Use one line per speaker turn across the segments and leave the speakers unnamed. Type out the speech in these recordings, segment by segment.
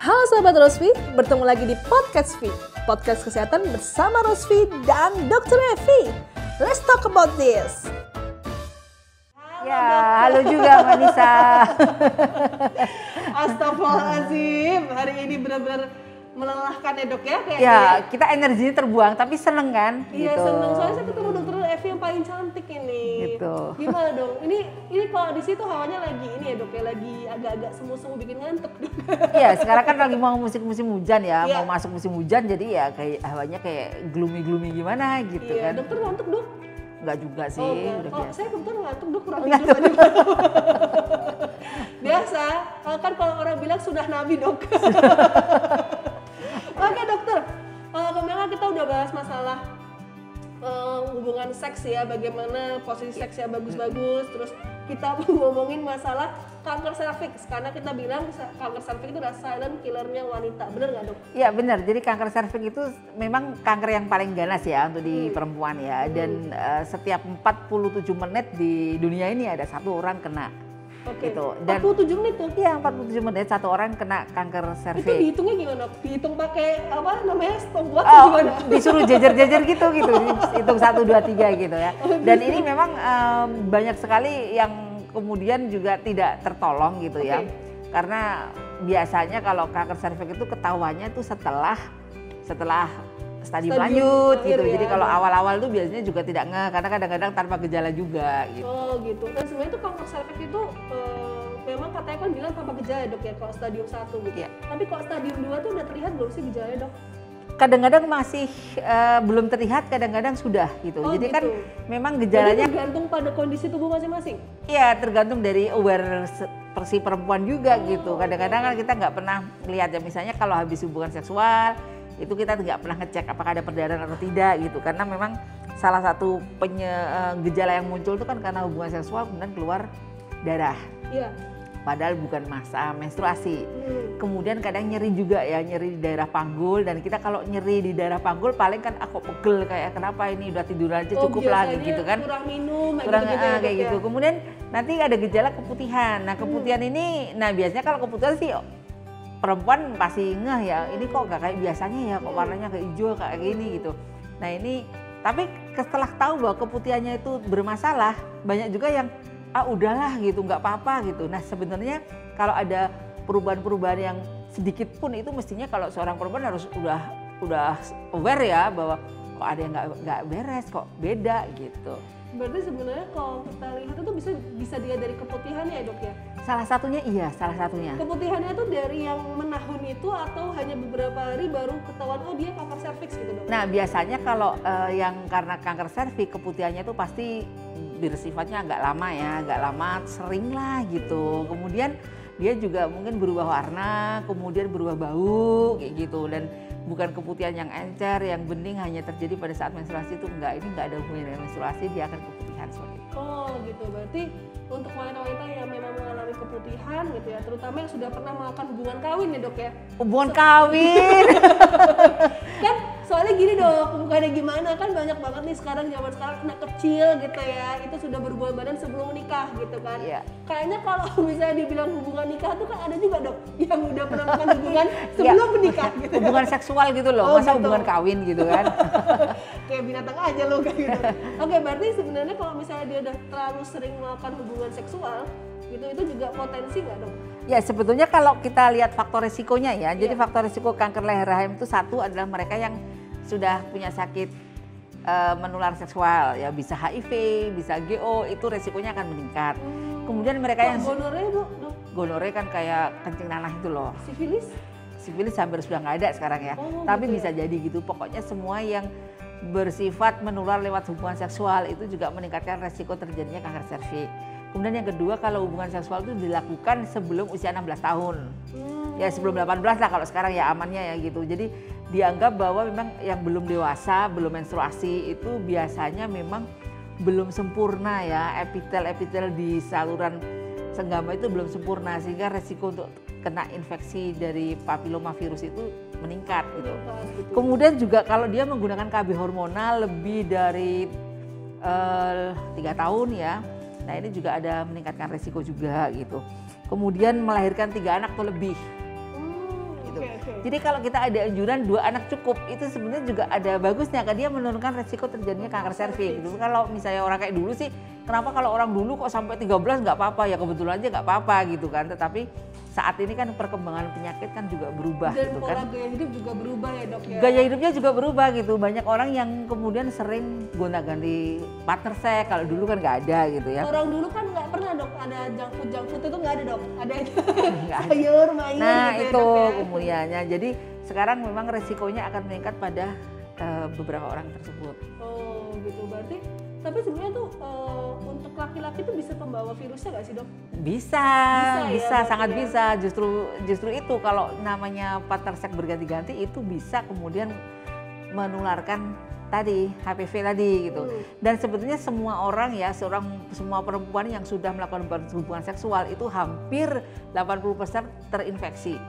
Halo Sobat Rosvi, bertemu lagi di Podcast V, podcast kesehatan bersama Rosvi dan Dr. Evi. Let's talk about this.
Ya, halo juga Mbak Nisa.
Astagfirullahaladzim, hari ini benar-benar melelahkan ya dok ya kayaknya.
Ya, kita energinya terbuang tapi seneng kan?
Iya
gitu.
seneng, soalnya saya ketemu dokter Evi yang paling cantik ini.
Gitu.
Gimana dong? Ini kalau di situ hawanya lagi ini ya dok ya, lagi agak-agak semu-semu bikin ngantuk.
Iya, sekarang kan lagi mau musim hujan ya,
Iya.
mau masuk musim hujan jadi ya kayak hawanya kayak gloomy gimana gitu
Iya,
kan.
dokter ngantuk dok?
Enggak juga sih,
Oh,
udah
kalau
biasa.
saya kebetulan ngantuk dok, kurang
Ngantuk.
tidur aja. Biasa, kan kalau orang bilang sudah nabi dok. Oke dokter, kemarin kita udah bahas masalah hubungan seks ya, bagaimana posisi seksnya bagus-bagus, terus kita ngomongin masalah kanker serviks, karena kita bilang kanker serviks itu adalah silent killernya wanita, bener nggak dok?
Iya benar, jadi kanker serviks itu memang kanker yang paling ganas ya untuk di perempuan ya. Dan setiap 47 menit di dunia ini ada satu orang kena.
Oke,
Gitu. Dan
47 menit tuh?
Iya, 47 menit satu orang kena kanker
Itu
serviks.
dihitungnya gimana dok? Dihitung pakai apa namanya, stopwatch
Oh,
gimana?
disuruh jejer-jejer gitu, hitung 1, 2, 3 gitu ya. Dan ini memang banyak sekali yang kemudian juga tidak tertolong gitu ya.
Oke.
Karena biasanya kalau kanker serviks itu ketahuannya tuh setelah stadium lanjut
akhir
gitu.
ya.
Jadi kalau awal-awal tuh biasanya juga tidak ngeh, karena kadang-kadang tanpa gejala juga gitu.
Oh gitu. Dan sebenarnya tuh kanker serviks itu memang katanya kan bilang tanpa gejala dok ya kalau stadium 1 gitu.
Iya.
Tapi kalau stadium 2 tuh udah terlihat belum sih gejalanya dok?
Kadang-kadang masih belum terlihat, kadang-kadang sudah gitu.
Oh,
Jadi
gitu.
kan memang
Jadi
gejalanya
tergantung pada kondisi tubuh masing-masing?
iya, tergantung dari aware si perempuan juga gitu.
oke,
Kadang-kadang kan kita nggak pernah lihat ya, misalnya kalau habis hubungan seksual itu kita nggak pernah ngecek apakah ada perdarahan atau tidak gitu. Karena memang salah satu gejala yang muncul itu kan karena hubungan seksual kemudian keluar darah.
Iya.
Padahal bukan masa menstruasi. Kemudian kadang nyeri juga ya, nyeri di daerah panggul, dan kita kalau nyeri di daerah panggul paling kan aku pegel kayak kenapa ini udah tidur aja cukup lah
biasanya
gitu kan.
kurang minum
Kurang
gitu-gitu ya,
kayak
dok,
gitu.
ya?
Kemudian nanti ada gejala keputihan. Nah, keputihan ini biasanya kalau keputihan sih perempuan pasti ngeh ya, ini kok gak kayak biasanya ya, kok warnanya kayak hijau kayak gini gitu. Nah, ini tapi setelah tahu bahwa keputihannya itu bermasalah, banyak juga yang udahlah gitu, nggak apa-apa gitu. Nah, sebenarnya kalau ada perubahan-perubahan yang sedikit pun itu mestinya kalau seorang perempuan harus udah aware ya bahwa kok ada yang nggak beres, kok beda gitu.
Berarti sebenarnya kalau kita lihat itu bisa dilihat dari keputihannya ya dok ya?
Salah satunya iya, salah satunya.
Keputihannya itu dari yang menahun itu atau hanya beberapa hari baru ketahuan oh dia kanker serviks gitu dok?
Nah, biasanya kalau yang karena kanker serviks keputihannya itu pasti bersifatnya agak lama ya, agak lama, sering lah gitu. Kemudian dia juga mungkin berubah warna, kemudian berubah bau kayak gitu. Dan bukan keputihan yang encer, yang bening hanya terjadi pada saat menstruasi itu enggak. Ini enggak ada hubungannya dengan menstruasi, dia akan keputihan seperti itu.
Oh gitu, berarti untuk wanita-wanita yang memang mengalami keputihan gitu ya, terutama yang sudah pernah melakukan hubungan kawin ya dok ya?
Hubungan kawin.
Kan soalnya gini dok, bukannya gimana, kan banyak banget nih sekarang zaman sekarang anak kecil gitu ya, itu sudah berhubungan badan sebelum menikah gitu kan.
Iya.
Kayaknya kalau misalnya dibilang hubungan nikah tuh kan ada juga dok yang udah pernah melakukan hubungan sebelum menikah gitu.
Hubungan seksual gitu loh,
Oh,
masa
gitu.
hubungan kawin gitu kan.
Kayak binatang aja lo kayak gitu. Oke, berarti sebenarnya kalau misalnya dia udah terlalu sering melakukan hubungan seksual gitu, itu juga potensi nggak dok?
Ya, sebetulnya kalau kita lihat faktor resikonya ya, jadi
Iya.
faktor resiko kanker leher rahim itu satu adalah mereka yang sudah punya sakit menular seksual ya, bisa HIV, bisa GO, itu resikonya akan meningkat. Kemudian mereka yang
Gonore bu, dok?
gonore kan kayak kencing nanah itu loh.
Sifilis?
Sifilis hampir sudah nggak ada sekarang ya.
Oh,
Tapi
gitu
bisa
ya.
jadi gitu. Pokoknya semua yang bersifat menular lewat hubungan seksual itu juga meningkatkan resiko terjadinya kanker serviks. Kemudian yang kedua, kalau hubungan seksual itu dilakukan sebelum usia 16 tahun. Ya sebelum 18 lah kalau sekarang ya amannya ya gitu. Jadi dianggap bahwa memang yang belum dewasa, belum menstruasi itu biasanya memang belum sempurna ya. Epitel di saluran senggama itu belum sempurna, sehingga resiko untuk kena infeksi dari papilomavirus itu meningkat gitu. Kemudian juga kalau dia menggunakan KB hormonal lebih dari 3 tahun ya, nah ini juga ada meningkatkan resiko juga gitu. Kemudian melahirkan 3 anak atau lebih. Gitu.
Oke.
Jadi kalau kita ada anjuran 2 anak cukup, itu sebenarnya juga ada bagusnya, kan dia menurunkan resiko terjadinya kanker serviks gitu. Kalau misalnya orang kayak dulu sih, kenapa kalau orang dulu kok sampai 13 nggak apa-apa, ya kebetulan aja nggak apa-apa gitu kan. Tetapi saat ini kan perkembangan penyakit kan juga berubah
Dan
gitu
pola
kan.
gaya hidup juga berubah ya dok ya.
Gaya hidupnya juga berubah gitu. Banyak orang yang kemudian sering gonta-ganti partner seks, kalau dulu kan nggak ada gitu ya.
Orang dulu kan nggak pernah dok ada junk food itu nggak ada dok. Ada
Nggak ada.
sayur, mayur
Nah
gitu ya,
itu
dok ya.
kemudiannya. Jadi sekarang memang resikonya akan meningkat pada beberapa orang tersebut.
Oh gitu, berarti tapi sebenarnya tuh untuk laki-laki tuh bisa pembawa virusnya nggak sih dok?
Bisa,
ya,
sangat
berarti ya.
bisa. Justru itu kalau namanya partner seks berganti-ganti itu bisa kemudian menularkan tadi HPV tadi gitu. Dan sebetulnya semua orang ya, semua perempuan yang sudah melakukan hubungan seksual itu hampir 80% terinfeksi.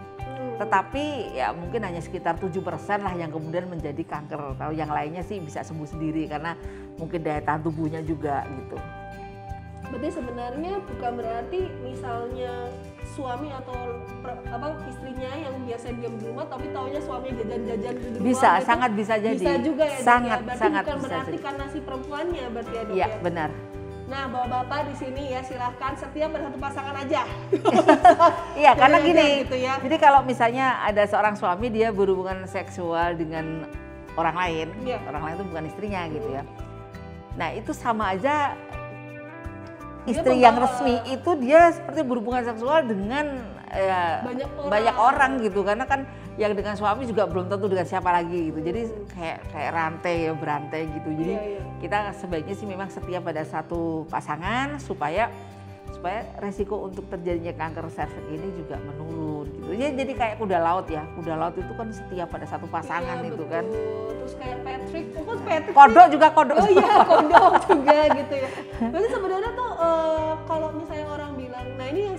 Tetapi ya mungkin hanya sekitar 7% lah yang kemudian menjadi kanker. Kalau yang lainnya sih bisa sembuh sendiri karena mungkin daya tahan tubuhnya juga gitu.
Berarti sebenarnya bukan berarti misalnya suami atau istrinya yang biasa diam di rumah tapi taunya suaminya jajan-jajan di luar.
Bisa,
gitu,
sangat bisa jadi.
Bisa juga ya.
Sangat,
Berarti
sangat
bukan
bisa
berarti
jadi.
karena si perempuannya berarti ya dok
Iya,
ya.
benar.
Nah bapak-bapak di sini ya silahkan setia pada satu pasangan aja.
Iya, karena
Jangan
gini.
gitu ya.
Jadi kalau misalnya ada seorang suami dia berhubungan seksual dengan orang lain,
Iya.
orang lain itu bukan istrinya gitu ya. Nah, itu sama aja istri yang resmi itu dia seperti berhubungan seksual dengan banyak orang gitu, karena kan yang dengan suami juga belum tentu dengan siapa lagi gitu. Jadi kayak rantai ya, berantai gitu. Jadi
Iya.
kita sebaiknya sih memang setia pada satu pasangan supaya resiko untuk terjadinya kanker serviks ini juga menurun gitu. Jadi kayak kuda laut ya. Kuda laut itu kan setia pada satu pasangan
Iya,
itu
betul.
kan.
Terus kayak Patrick, Patrick
Kodok juga kodok.
Oh iya, kodok juga gitu ya. Berarti sebenarnya tuh kalau misalnya orang bilang, nah ini yang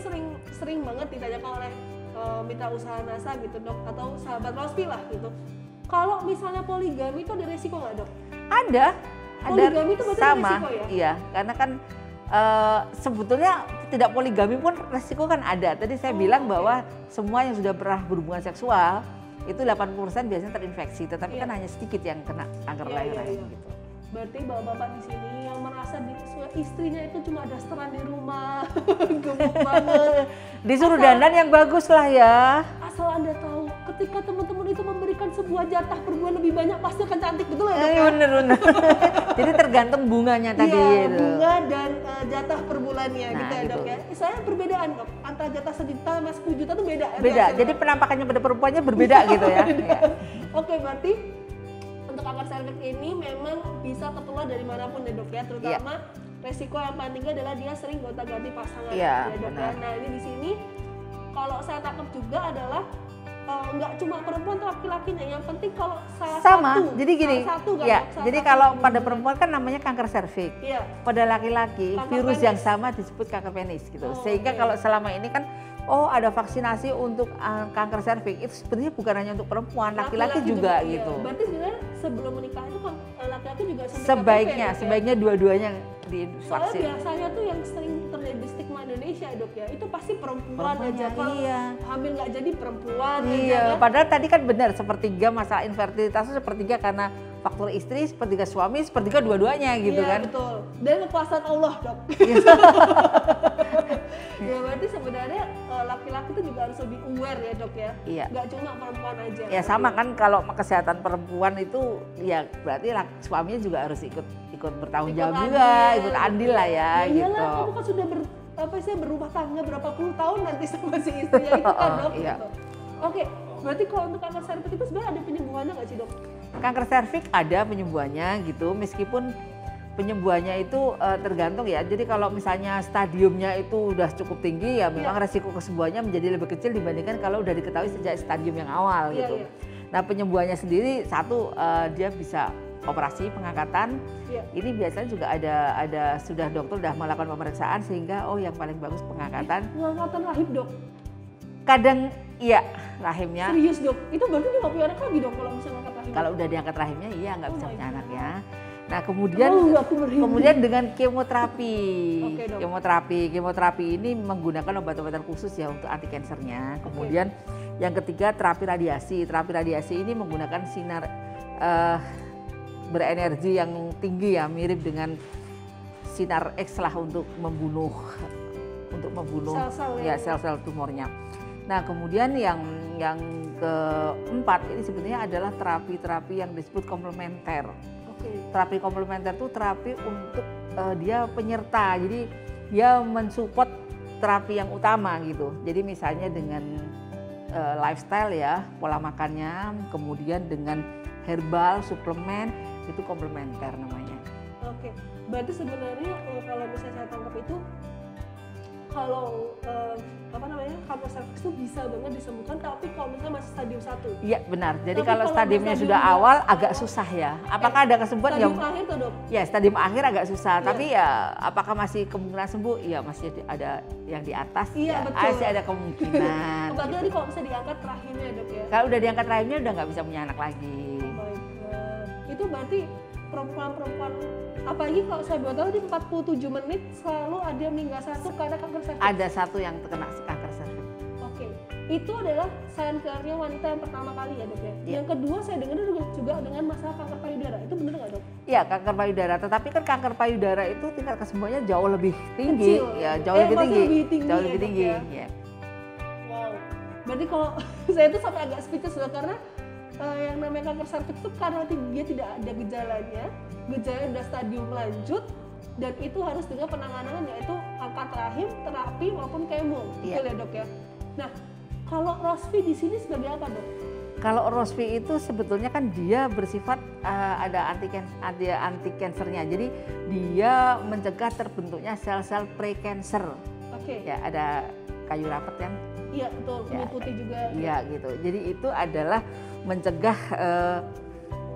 sering banget ditanyakan oleh mitra usaha NASA gitu dok, atau sahabat Rospi lah gitu. Kalau misalnya poligami itu ada resiko nggak dok?
Ada.
Poligami itu berarti
sama.
resiko ya?
Iya, karena kan sebetulnya tidak poligami pun resiko kan ada. Tadi saya bilang bahwa semua yang sudah pernah berhubungan seksual itu 80% biasanya terinfeksi, tetapi kan hanya sedikit yang kena kanker rahim gitu.
Berarti bapak-bapak di sini yang merasa istrinya itu cuma dasteran di rumah, gemuk banget.
Disuruh dandan yang bagus lah ya.
Asal Anda tahu, ketika teman-teman itu memberikan sebuah jatah per bulan lebih banyak, pasti akan cantik, betul ya dok?
Bener. Jadi tergantung bunganya tadi.
Iya,
gitu.
bunga dan jatah per bulannya
Nah,
gitu ya dok
gitu.
ya. Saya perbedaan dok, antara jatah 1 juta sama 10 juta tuh beda.
Beda, jadi penampakannya pada perempuannya berbeda gitu ya. Iya.
Oke, berarti untuk kanker serviks ini memang bisa tertular dari manapun ya dok ya, terutama resiko yang paling tinggi adalah dia sering gonta-ganti pasangan
Iya,
ya dok ya.
benar.
Nah ini di sini kalau saya tangkap juga adalah nggak cuma perempuan atau laki-lakinya, yang penting kalau salah
Sama,
satu,
jadi gini,
salah satu kan,
ya,
dok, salah
jadi
satu
kalau
yang
pada
berhubungan.
perempuan kan namanya kanker serviks.
Iya.
Pada laki-laki
Kanker
virus
penis.
yang sama disebut kanker penis gitu.
Oh,
Sehingga
oke.
kalau selama ini kan ada vaksinasi untuk kanker serviks, itu sebenarnya bukan hanya untuk perempuan, laki-laki juga
iya.
gitu.
Berarti sebenarnya sebelum menikah itu kan laki-laki juga suntik
Sebaiknya,
KTP, dok, ya?
sebaiknya dua-duanya
Soalnya
divaksin.
biasanya tuh yang sering terjadi stigma Indonesia dok ya, itu pasti perempuan aja. Kalau
iya.
hamil nggak jadi perempuan aja
Iya,
kan?
padahal tadi kan benar sepertiga masalah infertilitas itu sepertiga karena faktor istri, sepertiga suami, sepertiga dua-duanya gitu
Iya,
kan.
betul. Dan kekuasaan Allah dok.
Iya.
Ya berarti sebenarnya laki-laki tuh juga harus lebih aware ya dok ya.
Iya.
Nggak cuma perempuan aja.
Ya sama kan, kalau kesehatan perempuan itu ya berarti suaminya juga harus ikut bertanggung jawab juga, ikut andil lah ya
Iyalah,
gitu.
kamu kan sudah berumah tangga berapa puluh tahun nanti sama si istrinya itu kan dok.
Iya.
Gitu. Oke, berarti kalau untuk kanker serviks itu sebenarnya ada penyembuhannya nggak sih dok?
Kanker serviks ada penyembuhannya gitu, meskipun penyembuhannya itu tergantung ya. Jadi kalau misalnya stadiumnya itu udah cukup tinggi ya memang resiko kesembuhannya menjadi lebih kecil dibandingkan kalau udah diketahui sejak stadium yang awal
Iya,
gitu.
iya.
Nah penyembuhannya sendiri satu dia bisa operasi pengangkatan.
Iya.
Ini biasanya juga ada sudah dokter sudah melakukan pemeriksaan sehingga yang paling bagus pengangkatan.
Pengangkatan rahim dok?
Kadang iya rahimnya.
Serius dok? Itu berarti dia nggak punya anak lagi dok kalau misalnya angkat rahim?
Kalau udah diangkat rahimnya iya nggak bisa
my
punya
God.
anak ya. Nah kemudian
Aku merinding.
kemudian dengan kemoterapi.
Oke, dok.
Kemoterapi ini menggunakan obat-obatan khusus ya untuk anti kansernya. Kemudian Yang ketiga terapi radiasi. Terapi radiasi ini menggunakan sinar berenergi yang tinggi ya, mirip dengan sinar X lah untuk membunuh sel-sel tumornya. Nah, kemudian yang keempat ini sebenarnya adalah terapi-terapi yang disebut komplementer. Terapi komplementer itu terapi untuk dia penyerta, jadi dia mensupport terapi yang utama gitu. Jadi misalnya dengan lifestyle ya, pola makannya, kemudian dengan herbal, suplemen, itu komplementer namanya.
Oke, berarti sebenarnya kalau misalnya saya tangkap itu, kalau kanker serviks itu bisa banget disembuhkan, tapi kalau misalnya masih stadium 1.
Iya benar, jadi kalau stadiumnya sudah awal agak susah ya. Apakah ada kesembuhan?
Stadium akhir tuh dok?
Ya stadium akhir agak susah, tapi ya apakah masih kemungkinan sembuh? Ya masih ada yang di atas,
iya,
ya
betul.
masih ada kemungkinan.
Apalagi
gitu.
tadi kalau bisa diangkat rahimnya dok ya?
Kalau udah diangkat rahimnya udah nggak bisa punya anak lagi.
Oh my God. Itu berarti perempuan-perempuan, apalagi kalau saya buat tahu di 47 menit selalu ada yang meninggal satu karena kanker serviks.
Ada satu yang terkena kanker serviks.
Oke, itu adalah silent killer-nya wanita yang pertama kali ya dok ya?
Ya.
Yang kedua saya dengar juga dengan masalah kanker payudara, itu benar nggak dok?
Iya, kanker payudara, tetapi kan kanker payudara itu tingkat kesembuhannya jauh lebih tinggi.
Kecil,
ya, jauh lebih
masih
tinggi.
lebih tinggi
Jauh
ya,
lebih
dok,
tinggi.
ya?
Ya.
Wow, berarti kalau saya itu sampai agak speechless loh, karena yang namanya kanker serviks itu karena dia tidak ada gejalanya udah stadium lanjut, dan itu harus dengan penanganan yaitu angkat rahim, terapi maupun kemo, betul ya dok ya? Nah, kalau Rosvi di sini sebagai apa dok?
Kalau Rosvi itu sebetulnya kan dia bersifat ada anti cancernya, jadi dia mencegah terbentuknya sel-sel pre-cancer.
Oke.
Ya, ada kayu rapet kan?
Iya betul, kunyit putih juga.
Iya gitu. Jadi itu adalah mencegah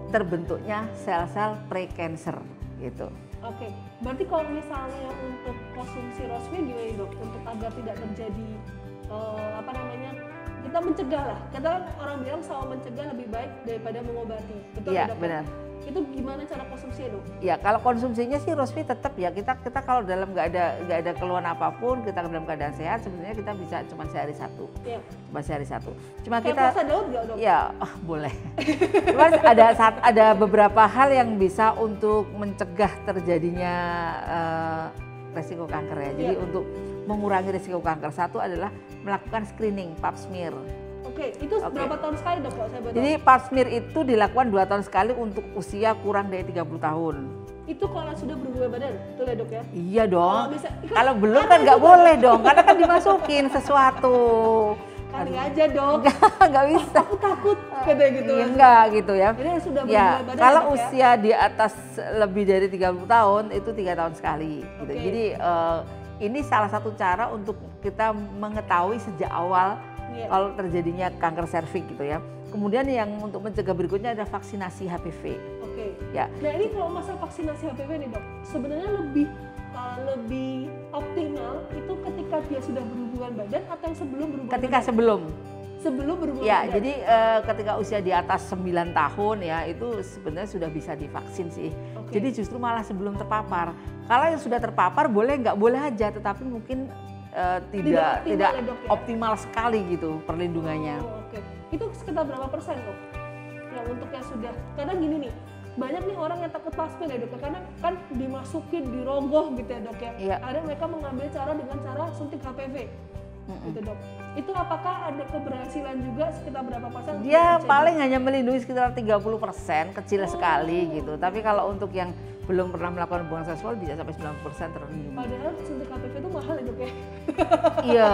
terbentuknya sel-sel pre-cancer gitu.
Oke, berarti kalau misalnya untuk konsumsi Rosvi gimana dok? Untuk agar tidak terjadi kita mencegah lah. Kita kan orang bilang selalu mencegah lebih baik daripada mengobati. Betul
ya,
dok?
Benar.
Itu gimana cara konsumsinya dok?
Ya kalau konsumsinya sih Rosvi tetap ya kita kalau dalam nggak ada keluhan apapun, kita dalam keadaan sehat sebenarnya kita bisa cuma sehari satu. Iya. Cuma sehari satu. Cuma
kayak
kita
puasa Daud nggak dok?
Ya boleh. Cuma ada beberapa hal yang bisa untuk mencegah terjadinya resiko kanker ya. Jadi untuk mengurangi risiko kanker, satu adalah melakukan screening pap smear.
Oke, itu berapa tahun sekali dok kalau saya betul?
Jadi pap smear itu dilakukan 2 tahun sekali untuk usia kurang dari 30 tahun.
Itu kalau sudah berubah badan, betul ya dok ya?
Iya dong. Kalau belum
kan
kan nggak boleh dong, karena kan dimasukin sesuatu.
Kali aja dok.
Nggak bisa.
Aku takut katanya gitu.
Iya enggak gitu ya.
Ini sudah
ya,
berubah badan
kalau
dok,
usia di atas lebih dari 30 tahun itu 3 tahun sekali gitu.
Oke.
Jadi ini salah satu cara untuk kita mengetahui sejak awal kalau terjadinya kanker serviks gitu ya. Kemudian yang untuk mencegah berikutnya ada vaksinasi HPV.
Oke.
Ya.
Nah ini kalau masalah vaksinasi HPV nih dok, sebenarnya lebih optimal itu ketika dia sudah berhubungan badan atau yang sebelum berhubungan
Ketika
badan?
sebelum
berhubungan
ya,
badan.
jadi ketika usia di atas 9 tahun ya itu sebenarnya sudah bisa divaksin sih.
Oke.
Jadi justru malah sebelum terpapar. Kalau yang sudah terpapar nggak boleh aja, tetapi mungkin tidak
ya, dok, ya?
optimal sekali gitu perlindungannya.
Oh, oke. Itu sekitar berapa persen dok? Yang untuk yang sudah, karena gini nih, banyak nih orang yang takut pap smear ya dok, karena kan dimasukin di rogoh gitu ya dok ya.
Iya.
Ada mereka mengambil cara dengan cara suntik HPV. Gitu dok. Itu apakah ada keberhasilan juga sekitar berapa persen?
Dia paling hanya melindungi sekitar 30%, kecil sekali gitu. Tapi kalau untuk yang belum pernah melakukan hubungan seksual bisa sampai 90% terlindungi.
Padahal suntik HPV itu mahal ya dok ya?
Iya,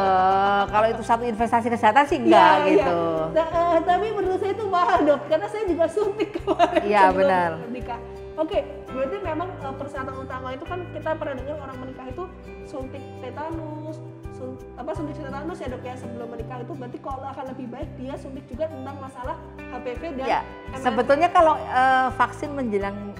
kalau itu satu investasi kesehatan sih enggak
ya,
gitu.
Ya. Tapi menurut saya itu mahal dok, karena saya juga suntik kemarin.
Iya benar.
Menikah. Oke, berarti memang persyaratan utama itu kan kita pernah dengar orang menikah itu suntik tetanus, suntik tetanus ya dok ya sebelum menikah itu, berarti kalau akan lebih baik dia suntik juga tentang masalah HPV dan
ya, sebetulnya kalau vaksin menjelang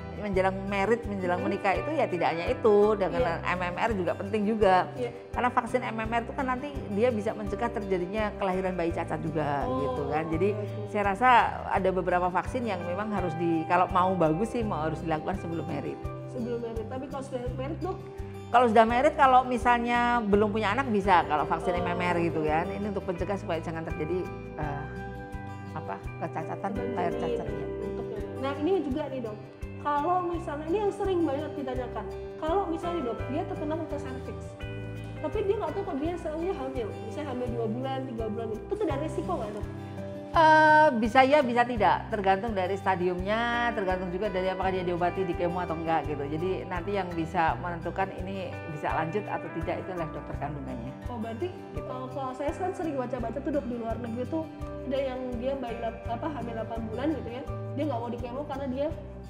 merit, menjelang menikah itu ya tidak hanya itu, dengan MMR juga penting juga. Karena vaksin MMR itu kan nanti dia bisa mencegah terjadinya kelahiran bayi cacat juga gitu kan. Jadi saya rasa ada beberapa vaksin yang memang kalau mau bagus sih harus dilakukan sebelum merit.
Sebelum merit, tapi kalau sudah merit dok?
Kalau sudah married, kalau misalnya belum punya anak bisa kalau vaksin MMR gitu kan. Ini untuk mencegah supaya jangan terjadi kecacatan layar cacat ya.
Nah ini juga nih dok, kalau misalnya ini yang sering banget ditanyakan, kalau misalnya dok dia terkena kanker serviks, tapi dia nggak tahu kok dia selalunya hamil, misalnya hamil 2 bulan, 3 bulan itu tidak resiko nggak dok?
Bisa ya, bisa tidak, tergantung dari stadiumnya, tergantung juga dari apakah dia diobati di kemo atau enggak gitu. Jadi nanti yang bisa menentukan ini bisa lanjut atau tidak itu adalah dokter kandungannya.
Oh berarti kalau saya kan sering baca-baca tuh dok di luar negeri tuh ada yang dia hamil 8 bulan gitu ya, dia nggak mau di kemo karena dia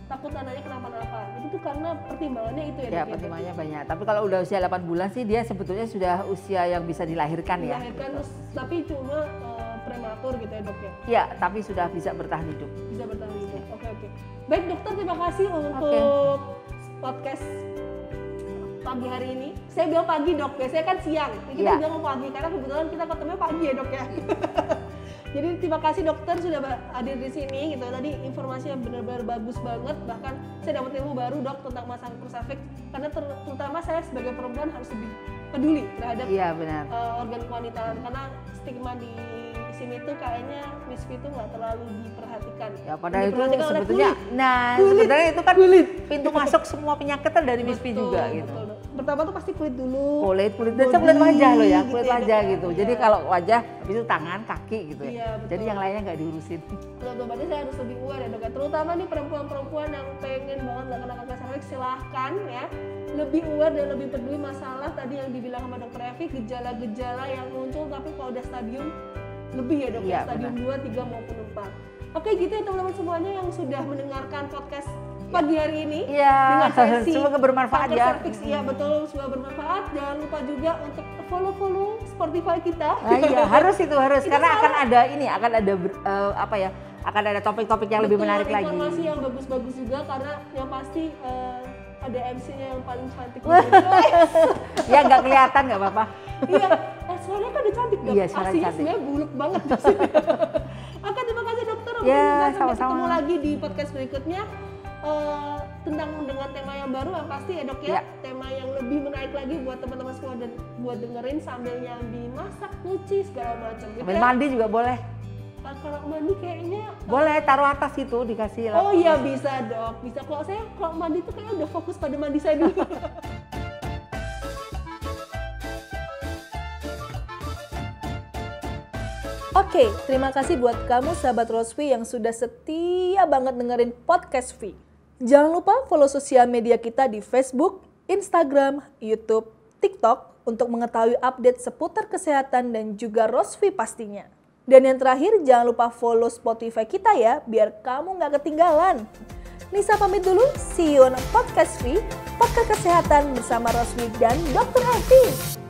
takut anaknya kenapa-napa. Itu tuh karena pertimbangannya itu ya?
Ya pertimbangannya banyak. Tapi kalau udah usia 8 bulan sih dia sebetulnya sudah usia yang bisa dilahirkan ya.
Dilahirkan terus, tapi cuma prematur gitu ya dok ya?
Iya, tapi sudah bisa bertahan hidup.
Bisa bertahan hidup, oke. Baik dokter, terima kasih untuk podcast pagi hari ini. Saya bilang pagi dok, biasanya kan siang. Kita bilang pagi karena kebetulan kita ketemu pagi ya dok ya. Jadi terima kasih dokter sudah hadir di sini gitu. Tadi informasinya benar-benar bagus banget. Bahkan saya dapat ilmu baru dok tentang masalah kanker serviks. Karena terutama saya sebagai perempuan harus lebih peduli terhadap organ kewanitaan. Karena stigma di sini tuh kayaknya MISFI itu nggak terlalu diperhatikan.
Ya padahal itu sebetulnya, sebenarnya itu kan pintu masuk semua penyakit dari MISFI juga gitu.
Betul. Pertama tuh pasti kulit dulu.
Kulit kulit wajah loh ya, kulit wajah gitu. Jadi kalau wajah, habis itu tangan, kaki gitu ya.
Iya,
jadi yang lainnya nggak diurusin.
Berarti saya harus lebih aware ya dok. Terutama nih perempuan-perempuan yang pengen banget nggak kena kanker serviks, silahkan ya lebih aware dan lebih peduli masalah tadi yang dibilang sama dokter Evi, gejala-gejala yang muncul tapi kalau udah stadium lebih ya dok, stadium 2, 3 maupun 4. Oke gitu ya teman-teman semuanya yang sudah mendengarkan podcast pagi hari ini dengan sesi
semoga bermanfaat ya.
Cervix, ya betul, semoga bermanfaat. Jangan lupa juga untuk follow Spotify kita.
Iya harus karena akan ada topik-topik yang lebih menarik lagi.
Informasi yang bagus-bagus juga karena yang pasti ada MC-nya yang paling cantik.
Ya nggak kelihatan nggak apa-apa.
Iya, suaranya kan udah cantik dok.
Iya,
aslinya sebenarnya buluk banget di sini. Oke, terima kasih dokter. Sampai ketemu lagi di podcast berikutnya tentang dengan tema yang baru yang pasti ya dok ya. Tema yang lebih menarik lagi buat teman-teman semua dan buat dengerin sambil nyambi, masak, nyuci segala macam.
Sambil mandi juga boleh.
Kalau mandi kayaknya
boleh taruh atas itu dikasih.
Oh iya bisa dok, bisa. Kalau mandi tuh kayaknya udah fokus pada mandi saya dulu. Oke, terima kasih buat kamu sahabat Rosvi yang sudah setia banget dengerin podcast V. Jangan lupa follow sosial media kita di Facebook, Instagram, YouTube, TikTok untuk mengetahui update seputar kesehatan dan juga Rosvi pastinya. Dan yang terakhir, jangan lupa follow Spotify kita ya, biar kamu nggak ketinggalan. Nisa pamit dulu, see you on podcast V, podcast kesehatan bersama Rosvi dan Dr. Evi.